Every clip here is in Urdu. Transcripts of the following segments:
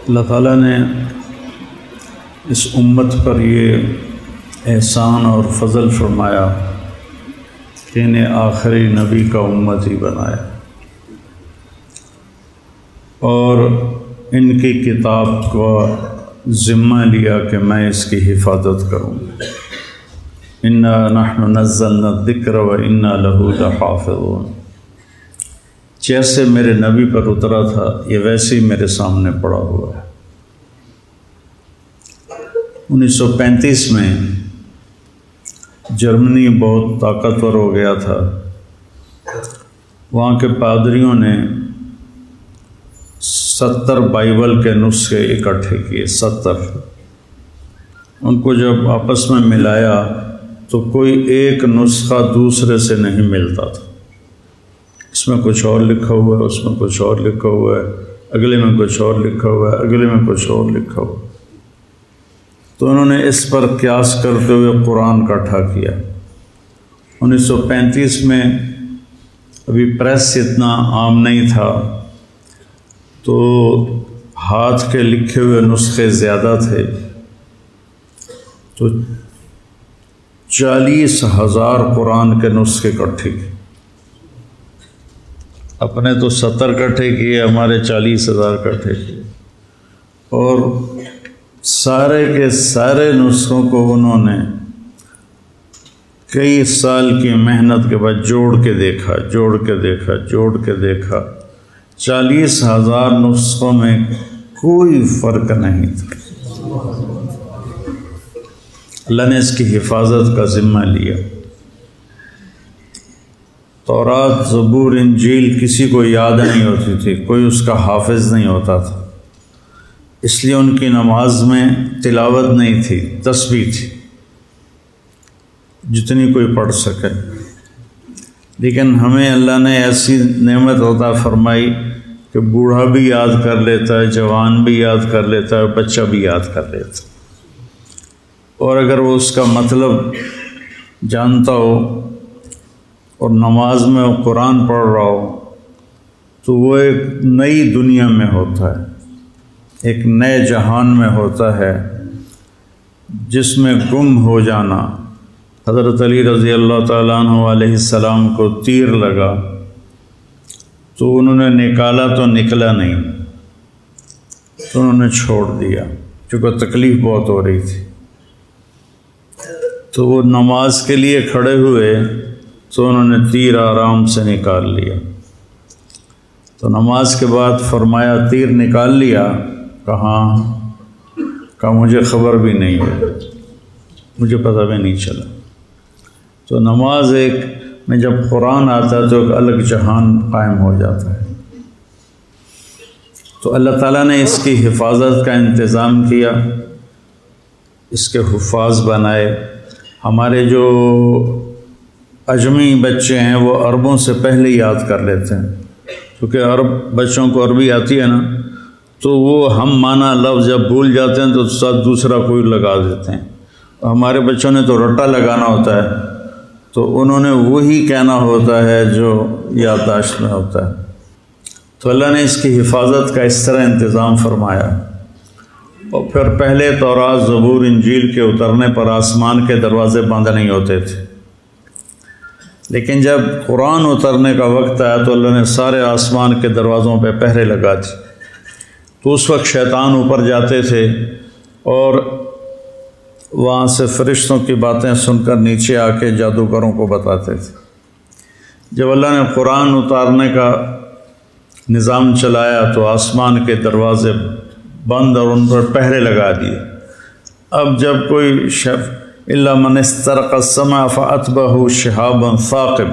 اللہ تعالیٰ نے اس امت پر یہ احسان اور فضل فرمایا کہ انہیں آخری نبی کا امت ہی بنایا اور ان کی کتاب کو ذمہ لیا کہ میں اس کی حفاظت کروں۔ انا نحن نزلنا الذکر و انا لہ لحافظون۔ جیسے میرے نبی پر اترا تھا یہ ویسے ہی میرے سامنے پڑا ہوا ہے۔ 1935 میں جرمنی بہت طاقتور ہو گیا تھا۔ وہاں کے پادریوں نے 70 بائبل کے نسخے اکٹھے کیے، 70۔ ان کو جب آپس میں ملایا تو کوئی ایک نسخہ دوسرے سے نہیں ملتا تھا۔ اس میں کچھ اور لکھا ہوا ہے، اس میں کچھ اور لکھا ہوا ہے، اگلے میں کچھ اور لکھا ہوا ہے، اگلے میں کچھ اور لکھا ہوا ہے۔ تو انہوں نے اس پر قیاس کرتے ہوئے قرآن کا اکٹھا کیا۔ 1935 میں ابھی پریس اتنا عام نہیں تھا تو ہاتھ کے لکھے ہوئے نسخے زیادہ تھے، تو 40,000 قرآن کے نسخے اکٹھے کیے۔ اپنے تو 70 اکٹھے کیے، ہمارے 40,000 اکٹھے کیے، اور سارے کے سارے نسخوں کو انہوں نے کئی سال کی محنت کے بعد جوڑ کے دیکھا، 40,000 نسخوں میں کوئی فرق نہیں تھا۔ اللہ نے اس کی حفاظت کا ذمہ لیا۔ تورات، زبور، انجیل کسی کو یاد نہیں ہوتی تھی، کوئی اس کا حافظ نہیں ہوتا تھا، اس لیے ان کی نماز میں تلاوت نہیں تھی، تسبیح تھی جتنی کوئی پڑھ سکے۔ لیکن ہمیں اللہ نے ایسی نعمت عطا فرمائی کہ بوڑھا بھی یاد کر لیتا ہے، جوان بھی یاد کر لیتا ہے، بچہ بھی یاد کر لیتا ہے، اور اگر وہ اس کا مطلب جانتا ہو اور نماز میں وہ قرآن پڑھ رہا ہو تو وہ ایک نئی دنیا میں ہوتا ہے، ایک نئے جہان میں ہوتا ہے جس میں گم ہو جانا۔ حضرت علی رضی اللہ تعالیٰ عنہ علیہ السلام کو تیر لگا تو انہوں نے نکالا تو نکلا نہیں، تو انہوں نے چھوڑ دیا کیونکہ تکلیف بہت ہو رہی تھی۔ تو وہ نماز کے لیے کھڑے ہوئے تو انہوں نے تیر آرام سے نکال لیا۔ تو نماز کے بعد فرمایا تیر نکال لیا؟ کہاں؟ کہا مجھے خبر بھی نہیں ہے، مجھے پتہ بھی نہیں چلا۔ تو نماز ایک میں جب قرآن آتا ہے تو ایک الگ جہان قائم ہو جاتا ہے۔ تو اللہ تعالیٰ نے اس کی حفاظت کا انتظام کیا، اس کے حفاظ بنائے۔ ہمارے جو اجمی بچے ہیں وہ عربوں سے پہلے یاد کر لیتے ہیں، کیونکہ عرب بچوں کو عربی آتی ہے نا، تو وہ ہم مانا لفظ جب بھول جاتے ہیں تو ساتھ دوسرا کوئی لگا دیتے ہیں۔ ہمارے بچوں نے تو رٹا لگانا ہوتا ہے، تو انہوں نے وہی کہنا ہوتا ہے جو یادداشت میں ہوتا ہے۔ تو اللہ نے اس کی حفاظت کا اس طرح انتظام فرمایا۔ اور پھر پہلے تورات، زبور، انجیل کے اترنے پر آسمان کے دروازے بند نہیں ہوتے تھے، لیکن جب قرآن اترنے کا وقت آیا تو اللہ نے سارے آسمان کے دروازوں پہ پہرے لگا دی۔ تو اس وقت شیطان اوپر جاتے تھے اور وہاں سے فرشتوں کی باتیں سن کر نیچے آ کے جادوگروں کو بتاتے تھے۔ جب اللہ نے قرآن اتارنے کا نظام چلایا تو آسمان کے دروازے بند اور ان پر پہرے لگا دیے۔ اب جب کوئی الا من استرق السماء فاتبعه شهاب ثاقب،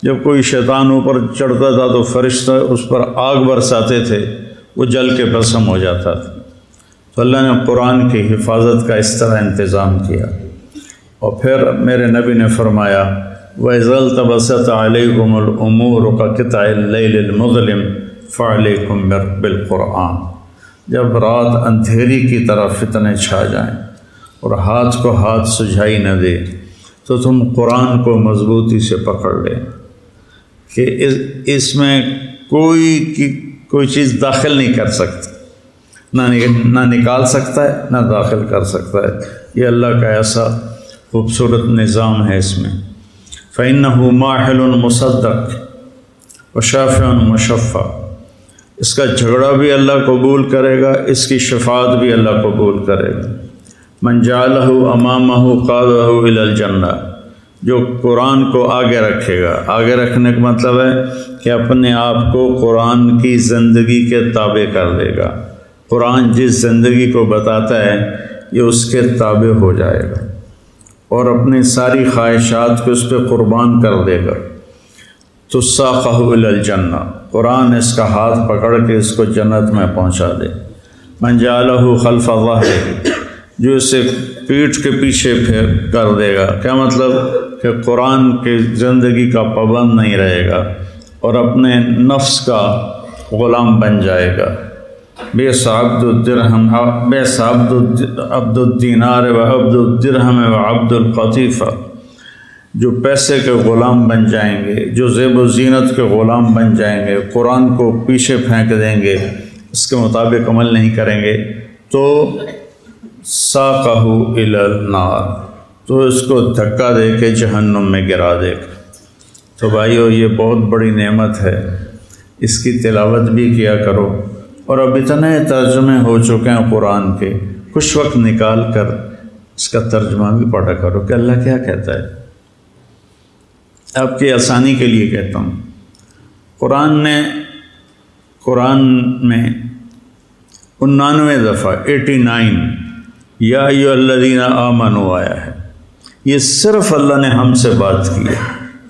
جب کوئی شیطان اوپر چڑھتا تھا تو فرشتے اس پر آگ برساتے تھے، وہ جل کے بھسم ہو جاتا تھا۔ تو اللہ نے قرآن کی حفاظت کا اس طرح انتظام کیا۔ اور پھر میرے نبی نے فرمایا وَإِذَا الْتَبَسَتْ عَلَيْكُمُ الْأُمُورُ كَقِطْعِ اللَّيْلِ الْمُظْلِمِ فَعَلَيْكُمْ بِالْقُرْآنِ۔ جب رات اندھیری کی طرح فتنے چھا جائیں اور ہاتھ کو ہاتھ سجھائی نہ دے تو تم قرآن کو مضبوطی سے پکڑ لیں کہ اس میں کوئی چیز داخل نہیں کر سکتی، نہ نکال سکتا ہے نہ داخل کر سکتا ہے۔ یہ اللہ کا ایسا خوبصورت نظام ہے اس میں۔ فَإِنَّهُ مَاحِلٌ مُصَدَّقٌ وَشَافِعٌ مُشَفَّعٌ، اس کا جھگڑا بھی اللہ قبول کرے گا، اس کی شفاعت بھی اللہ قبول کرے گا۔ مَنْ جَعَلَهُ أَمَامَهُ قَادَهُ إِلَى الْجَنَّةِ، جو قرآن کو آگے رکھے گا۔ آگے رکھنے کا مطلب ہے کہ اپنے آپ کو قرآن کی زندگی کے تابع کر دے گا۔ قرآن جس زندگی کو بتاتا ہے یہ اس کے تابع ہو جائے گا اور اپنی ساری خواہشات کو اس پہ قربان کر دے گا۔ تو ساقہ الی الجنہ، قرآن اس کا ہاتھ پکڑ کے اس کو جنت میں پہنچا دے۔ من جعلہ خلف ظہرہ، جو اسے پیٹھ کے پیچھے پھیر کر دے گا۔ کیا مطلب کہ قرآن کی زندگی کا پابند نہیں رہے گا اور اپنے نفس کا غلام بن جائے گا۔ بئس عبد الدرہم، بئس عبد الدینار و عبد الدرہم و عبد القطیفہ، جو پیسے کے غلام بن جائیں گے، جو زیب و زینت کے غلام بن جائیں گے، قرآن کو پیچھے پھینک دیں گے، اس کے مطابق عمل نہیں کریں گے، تو ساقہ الی النار، تو اس کو دھکا دے کے جہنم میں گرا دے گا۔ تو بھائیو یہ بہت بڑی نعمت ہے، اس کی تلاوت بھی کیا کرو، اور اب اتنے ترجمے ہو چکے ہیں قرآن کے، کچھ وقت نکال کر اس کا ترجمہ بھی پڑھا کرو کہ اللہ کیا کہتا ہے۔ آپ کی آسانی کے لیے کہتا ہوں، قرآن میں 99 دفعہ 89 یا ایھا الذین آمنوا آیا ہے۔ یہ صرف اللہ نے ہم سے بات کی ہے۔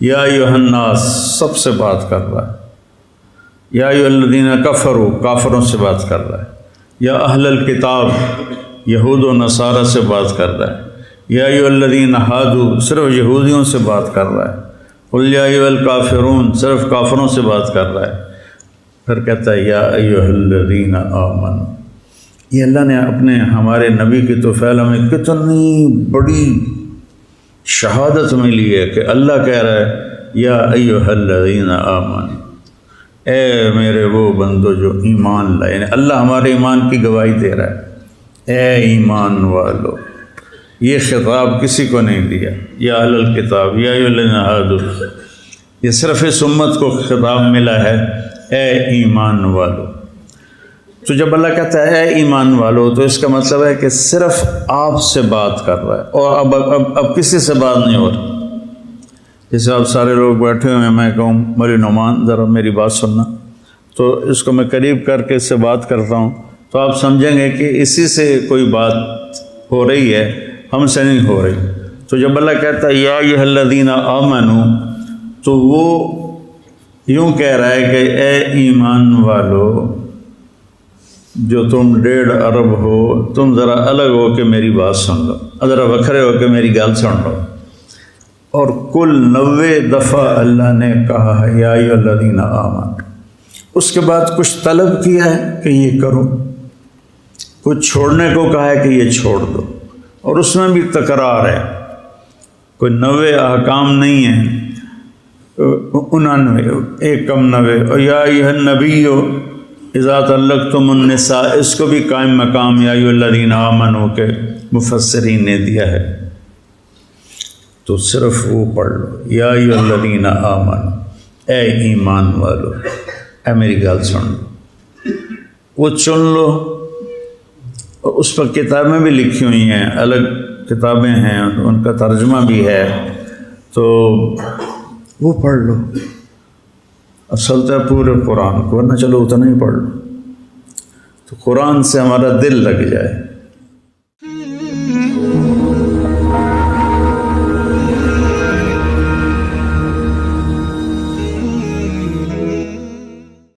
یا ایھا الناس سب سے بات کر رہا ہے۔ یا ایھا الذین کفروا کافروں سے بات کر رہا ہے۔ یا اہل الکتاب یہود و نصارہ سے بات کر رہا ہے۔ یا ایھا الذین ہادوا صرف یہودیوں سے بات کر رہا ہے۔ قل یا ایھا الکافرون صرف کافروں سے بات کر رہا ہے۔ پھر کہتا ہے یا ایھا الذین آمنوا۔ یہ اللہ نے اپنے ہمارے نبی کی توفیل ہمیں کتنی بڑی شہادت ملی ہے کہ اللہ کہہ رہا ہے یا ایھا الذین آمنوا، اے میرے وہ بندو جو ایمان لائے، یعنی اللہ ہمارے ایمان کی گواہی دے رہا ہے، اے ایمان والو۔ یہ خطاب کسی کو نہیں دیا، یا اہل الکتاب یا ایھا الذین ہادوا، یہ صرف اس امت کو خطاب ملا ہے، اے ایمان والو۔ تو جب اللہ کہتا ہے اے ایمان والو، تو اس کا مطلب ہے کہ صرف آپ سے بات کر رہا ہے، اور اب کسی سے بات نہیں ہو رہی۔ جیسے آپ سارے لوگ بیٹھے ہوئے ہیں، میں کہوں مولی نعمان ذرا میری بات سننا، تو اس کو میں قریب کر کے اس سے بات کرتا ہوں، تو آپ سمجھیں گے کہ اسی سے کوئی بات ہو رہی ہے، ہم سے نہیں ہو رہی۔ تو جب اللہ کہتا ہے یا ایھا الذین آمنوا، تو وہ یوں کہہ رہا ہے کہ اے ایمان والو جو تم 1.5 ارب ہو، تم ذرا الگ ہو کے میری بات سن لو، ذرا وکھرے ہو کے میری گل سن لو۔ اور کل 90 دفعہ اللہ نے کہا ہے یا ایھا الذین آمنوا، اس کے بعد کچھ طلب کیا ہے کہ یہ کرو، کچھ چھوڑنے کو کہا ہے کہ یہ چھوڑ دو، اور اس میں بھی تکرار ہے، کوئی 90 احکام نہیں ہیں، 99 ایک کم 90۔ اور یا ایھا النبی اذا طلقتم النساء، اس کو بھی قائم مقام یا ایھا الذین آمنوا کے مفسرین نے دیا ہے۔ تو صرف وہ پڑھ لو یا ایھا الذین آمنوا، اے ایمان والو، اے میری گل سن لو، وہ چن لو۔ اس پر کتابیں بھی لکھی ہوئی ہیں، الگ کتابیں ہیں، ان کا ترجمہ بھی ہے، تو وہ پڑھ لو۔ اصل تو پورے قرآن کو، ورنہ چلو اتنا ہی پڑھ لو، تو قرآن سے ہمارا دل لگ جائے۔